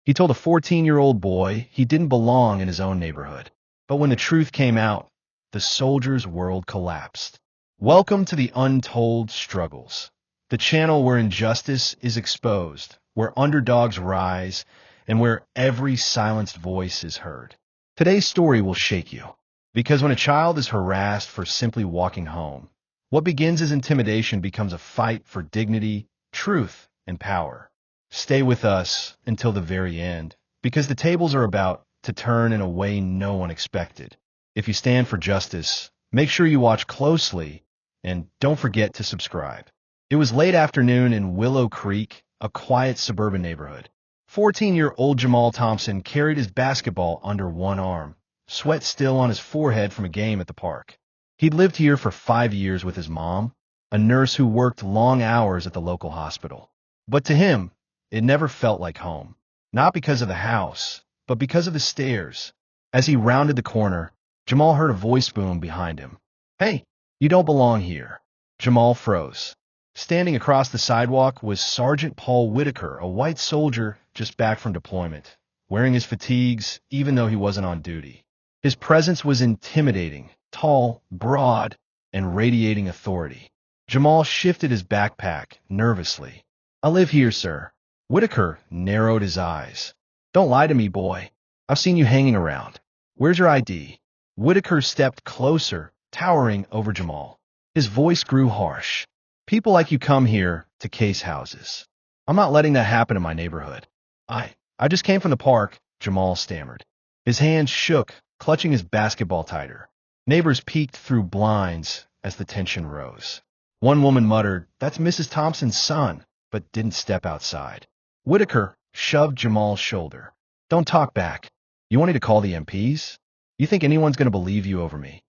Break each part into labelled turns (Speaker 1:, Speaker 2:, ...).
Speaker 1: He told a 14-year-old boy he didn't belong in his own neighborhood. But when the truth came out, the soldier's world collapsed. Welcome to the Untold Struggles, the channel where injustice is exposed, where underdogs rise, and where every silenced voice is heard. Today's story will shake you, because when a child is harassed for simply walking home, what begins as intimidation becomes a fight for dignity, truth, and power. Stay with us until the very end, because the tables are about to turn in a way no one expected. If you stand for justice, make sure you watch closely, and don't forget to subscribe. It was late afternoon in Willow Creek, a quiet suburban neighborhood. 14-year-old Jamal Thompson carried his basketball under one arm, sweat still on his forehead from a game at the park. He'd lived here for 5 years with his mom, a nurse who worked long hours at the local hospital. But to him, it never felt like home. Not because of the house, but because of the stairs. As he rounded the corner, Jamal heard a voice boom behind him. "Hey, you don't belong here." Jamal froze. Standing across the sidewalk was Sergeant Paul Whitaker, a white soldier just back from deployment, wearing his fatigues even though he wasn't on duty. His presence was intimidating, tall, broad, and radiating authority. Jamal shifted his backpack nervously. "I live here, sir." Whitaker narrowed his eyes. "Don't lie to me, boy. I've seen you hanging around. Where's your ID?" Whitaker stepped closer, towering over Jamal. His voice grew harsh. "People like you come here to case houses. I'm not letting that happen in my neighborhood." I just came from the park," Jamal stammered. His hands shook, clutching his basketball tighter. Neighbors peeked through blinds as the tension rose. One woman muttered, "That's Mrs. Thompson's son," but didn't step outside. Whitaker shoved Jamal's shoulder. "Don't talk back. You want me to call the MPs? You think anyone's going to believe you over me?"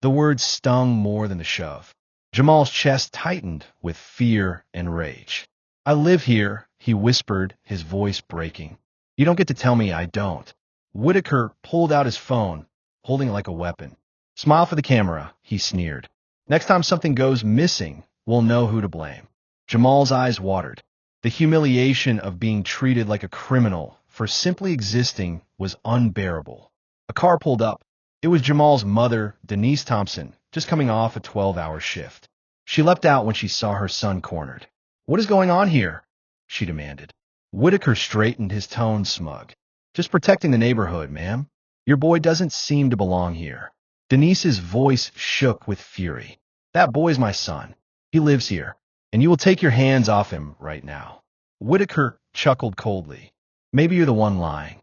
Speaker 1: The words stung more than the shove. Jamal's chest tightened with fear and rage. "I live here," he whispered, his voice breaking. "You don't get to tell me I don't." Whitaker pulled out his phone, holding it like a weapon. "Smile for the camera," he sneered. "Next time something goes missing, we'll know who to blame." Jamal's eyes watered. The humiliation of being treated like a criminal for simply existing was unbearable. A car pulled up. It was Jamal's mother, Denise Thompson, just coming off a 12-hour shift. She leapt out when she saw her son cornered. "What is going on here?" she demanded. Whitaker straightened, his tone smug. "Just protecting the neighborhood, ma'am. Your boy doesn't seem to belong here." Denise's voice shook with fury. "That boy's my son. He lives here, and you will take your hands off him right now." Whitaker chuckled coldly. "Maybe you're the one lying."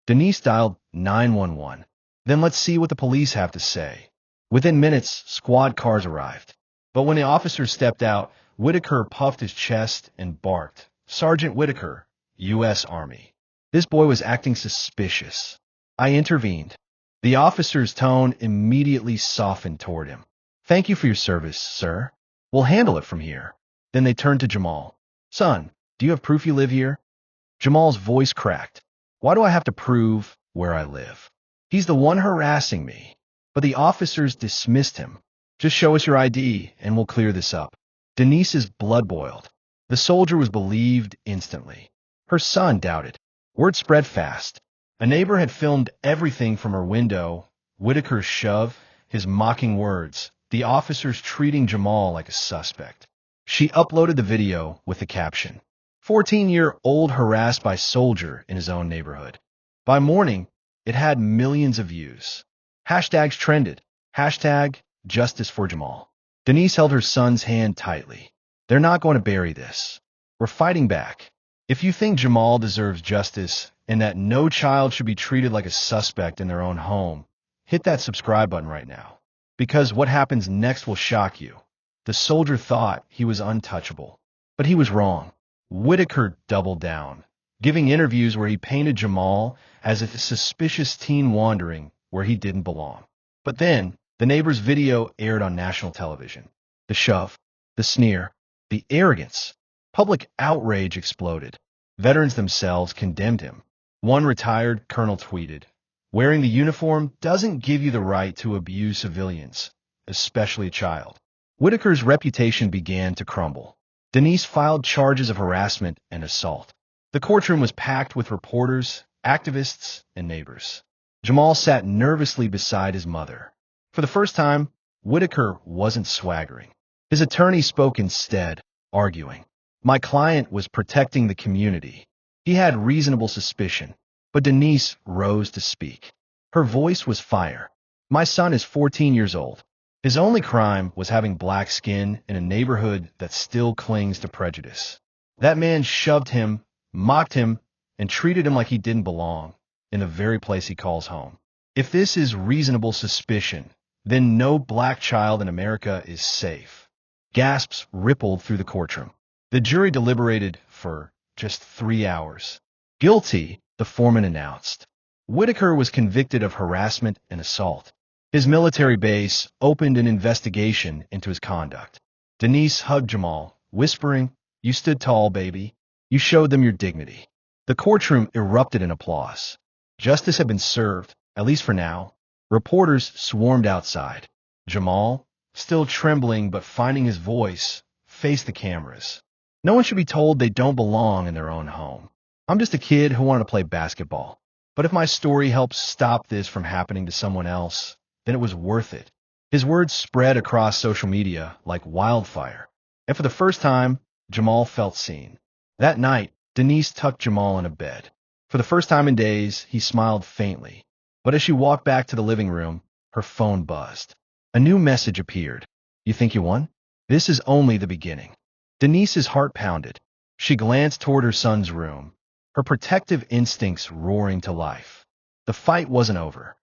Speaker 1: Denise dialed 911. "Then let's see what the police have to say." Within minutes, squad cars arrived. But when the officers stepped out, Whitaker puffed his chest and barked, "Sergeant Whitaker, U.S. Army." This boy was acting suspicious. I intervened. The officer's tone immediately softened toward him. "Thank you for your service, sir. We'll handle it from here." Then they turned to Jamal. "Son, do you have proof you live here?" Jamal's voice cracked. "Why do I have to prove where I live? He's the one harassing me." But the officers dismissed him. "Just show us your ID, and we'll clear this up." Denise's blood boiled. The soldier was believed instantly. Her son doubted. Word spread fast. A neighbor had filmed everything from her window. Whitaker's shove, his mocking words, the officers treating Jamal like a suspect. She uploaded the video with the caption, "14-year-old harassed by soldier in his own neighborhood." By morning, it had millions of views. Hashtags trended. Hashtag justice for Jamal. Denise held her son's hand tightly. "They're not going to bury this. We're fighting back." If you think Jamal deserves justice and that no child should be treated like a suspect in their own home, hit that subscribe button right now. Because what happens next will shock you. The soldier thought he was untouchable, but he was wrong. Whitaker doubled down, giving interviews where he painted Jamal as a suspicious teen wandering where he didn't belong. But then, the neighbor's video aired on national television. The shove, the sneer, the arrogance. Public outrage exploded. Veterans themselves condemned him. One retired colonel tweeted, "Wearing the uniform doesn't give you the right to abuse civilians, especially a child." Whitaker's reputation began to crumble. Denise filed charges of harassment and assault. The courtroom was packed with reporters, activists, and neighbors. Jamal sat nervously beside his mother. For the first time, Whitaker wasn't swaggering. His attorney spoke instead, arguing. My client was protecting the community. He had reasonable suspicion, but Denise rose to speak. Her voice was fire. My son is 14 years old. His only crime was having black skin in a neighborhood that still clings to prejudice. That man shoved him, mocked him, and treated him like he didn't belong in the very place he calls home. If this is reasonable suspicion, then no black child in America is safe. Gasps rippled through the courtroom. The jury deliberated for just 3 hours. Guilty, the foreman announced. Whitaker was convicted of harassment and assault. His military base opened an investigation into his conduct. Denise hugged Jamal, whispering, "You stood tall, baby. You showed them your dignity." The courtroom erupted in applause. Justice had been served, at least for now. Reporters swarmed outside. Jamal, still trembling but finding his voice, faced the cameras. No one should be told they don't belong in their own home. I'm just a kid who wanted to play basketball. But if my story helps stop this from happening to someone else, then it was worth it. His words spread across social media like wildfire. And for the first time, Jamal felt seen. That night, Denise tucked Jamal in a bed. For the first time in days, he smiled faintly. But as she walked back to the living room, her phone buzzed. A new message appeared. "You think you won? This is only the beginning." Denise's heart pounded. She glanced toward her son's room, her protective instincts roaring to life. The fight wasn't over.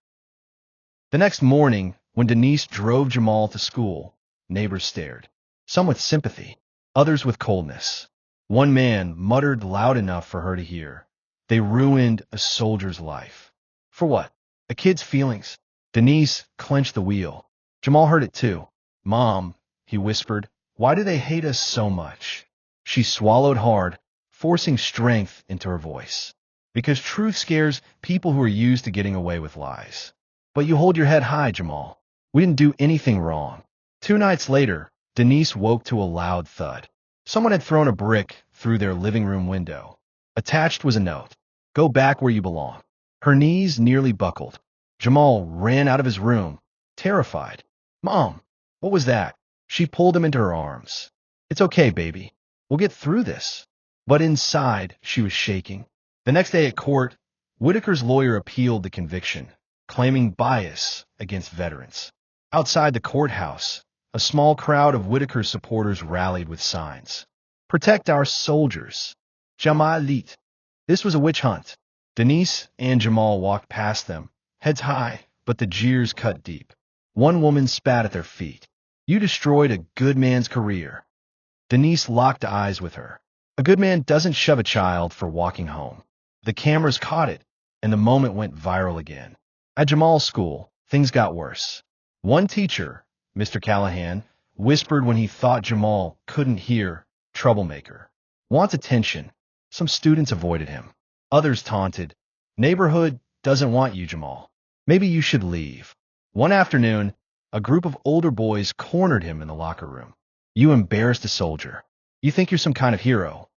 Speaker 1: The next morning, when Denise drove Jamal to school, neighbors stared. Some with sympathy, others with coldness. One man muttered loud enough for her to hear. "They ruined a soldier's life." For what? A kid's feelings? Denise clenched the wheel. Jamal heard it too. "Mom," he whispered, "why do they hate us so much?" She swallowed hard, forcing strength into her voice. "Because truth scares people who are used to getting away with lies." "But you hold your head high, Jamal. We didn't do anything wrong." 2 nights later, Denise woke to a loud thud. Someone had thrown a brick through their living room window. Attached was a note. "Go back where you belong." Her knees nearly buckled. Jamal ran out of his room, terrified. "Mom, what was that?" She pulled him into her arms. "It's okay, baby. We'll get through this." But inside, she was shaking. The next day at court, Whitaker's lawyer appealed the conviction, claiming bias against veterans. Outside the courthouse, a small crowd of Whitaker's supporters rallied with signs. "Protect our soldiers. Jamal Lit." This was a witch hunt. Denise and Jamal walked past them, heads high, but the jeers cut deep. One woman spat at their feet. "You destroyed a good man's career." Denise locked eyes with her. A good man doesn't shove a child for walking home. The cameras caught it, and the moment went viral again. At Jamal's school, things got worse. One teacher, Mr. Callahan, whispered when he thought Jamal couldn't hear, "Troublemaker. Wants attention." Some students avoided him. Others taunted, "Neighborhood doesn't want you, Jamal. Maybe you should leave." One afternoon, a group of older boys cornered him in the locker room. "You embarrassed a soldier. You think you're some kind of hero."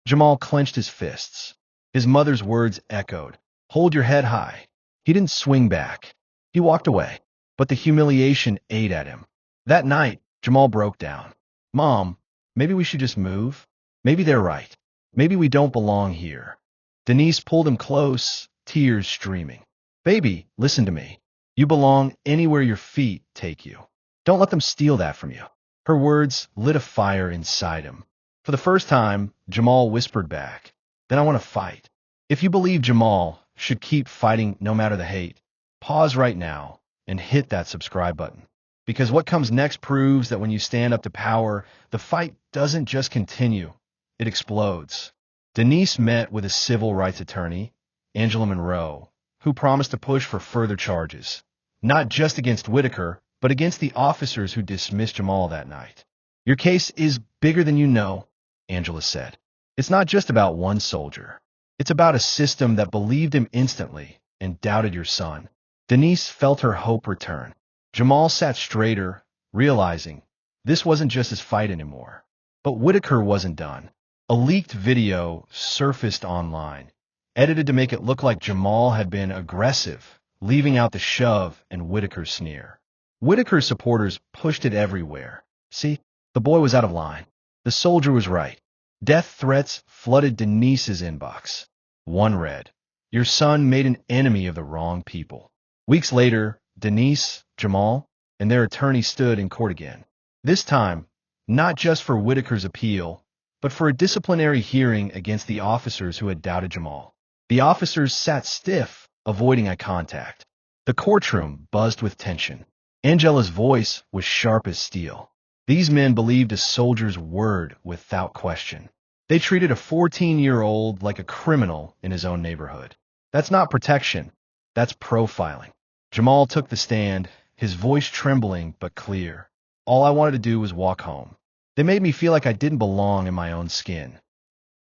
Speaker 1: Jamal clenched his fists. His mother's words echoed, "Hold your head high." He didn't swing back. He walked away, but the humiliation ate at him. That night, Jamal broke down. "Mom, maybe we should just move. Maybe they're right. Maybe we don't belong here." Denise pulled him close, tears streaming. "Baby, listen to me. You belong anywhere your feet take you. Don't let them steal that from you." Her words lit a fire inside him. For the first time, Jamal whispered back, "Then I want to fight." If you believe Jamal should keep fighting no matter the hate, pause right now and hit that subscribe button. Because what comes next proves that when you stand up to power, the fight doesn't just continue, it explodes. Denise met with a civil rights attorney, Angela Monroe, who promised to push for further charges, not just against Whitaker, but against the officers who dismissed Jamal that night. "Your case is bigger than you know," Angela said. "It's not just about one soldier. It's about a system that believed him instantly and doubted your son." Denise felt her hope return. Jamal sat straighter, realizing this wasn't just his fight anymore. But Whitaker wasn't done. A leaked video surfaced online, edited to make it look like Jamal had been aggressive, leaving out the shove and Whitaker's sneer. Whitaker's supporters pushed it everywhere. See, the boy was out of line. The soldier was right. Death threats flooded Denise's inbox. One read, "Your son made an enemy of the wrong people." Weeks later, Denise, Jamal, and their attorney stood in court again. This time, not just for Whitaker's appeal, but for a disciplinary hearing against the officers who had doubted Jamal. The officers sat stiff, avoiding eye contact. The courtroom buzzed with tension. Angela's voice was sharp as steel. These men believed a soldier's word without question. They treated a 14-year-old like a criminal in his own neighborhood. That's not protection. That's profiling. Jamal took the stand, his voice trembling but clear. All I wanted to do was walk home. They made me feel like I didn't belong in my own skin.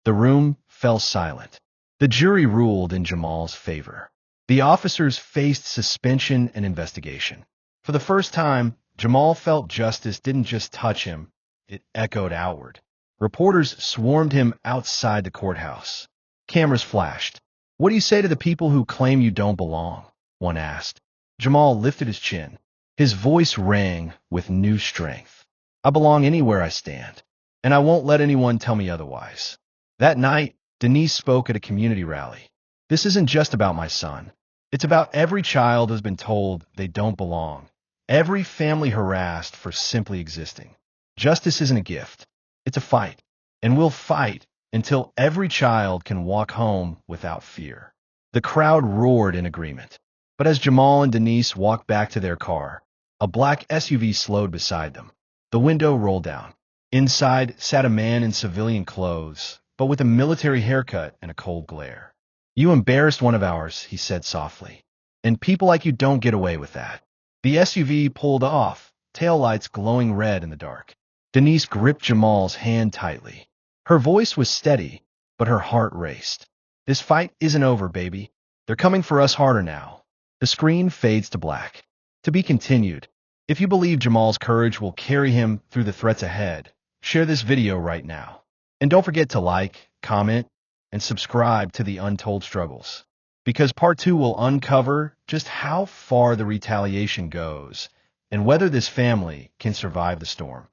Speaker 1: The room fell silent. The jury ruled in Jamal's favor. The officers faced suspension and investigation. For the first time, Jamal felt justice didn't just touch him, it echoed outward. Reporters swarmed him outside the courthouse. Cameras flashed. "What do you say to the people who claim you don't belong?" one asked. Jamal lifted his chin. His voice rang with new strength. "I belong anywhere I stand, and I won't let anyone tell me otherwise." That night, Denise spoke at a community rally. "This isn't just about my son. It's about every child who's been told they don't belong. Every family harassed for simply existing. Justice isn't a gift. It's a fight. And we'll fight until every child can walk home without fear." The crowd roared in agreement. But as Jamal and Denise walked back to their car, a black SUV slowed beside them. The window rolled down. Inside sat a man in civilian clothes, but with a military haircut and a cold glare. "You embarrassed one of ours," he said softly. "And people like you don't get away with that." The SUV pulled off, taillights glowing red in the dark. Denise gripped Jamal's hand tightly. Her voice was steady, but her heart raced. "This fight isn't over, baby. They're coming for us harder now." The screen fades to black. To be continued. If you believe Jamal's courage will carry him through the threats ahead, share this video right now. And don't forget to like, comment, and subscribe to the Untold Struggles, because part 2 will uncover just how far the retaliation goes and whether this family can survive the storm.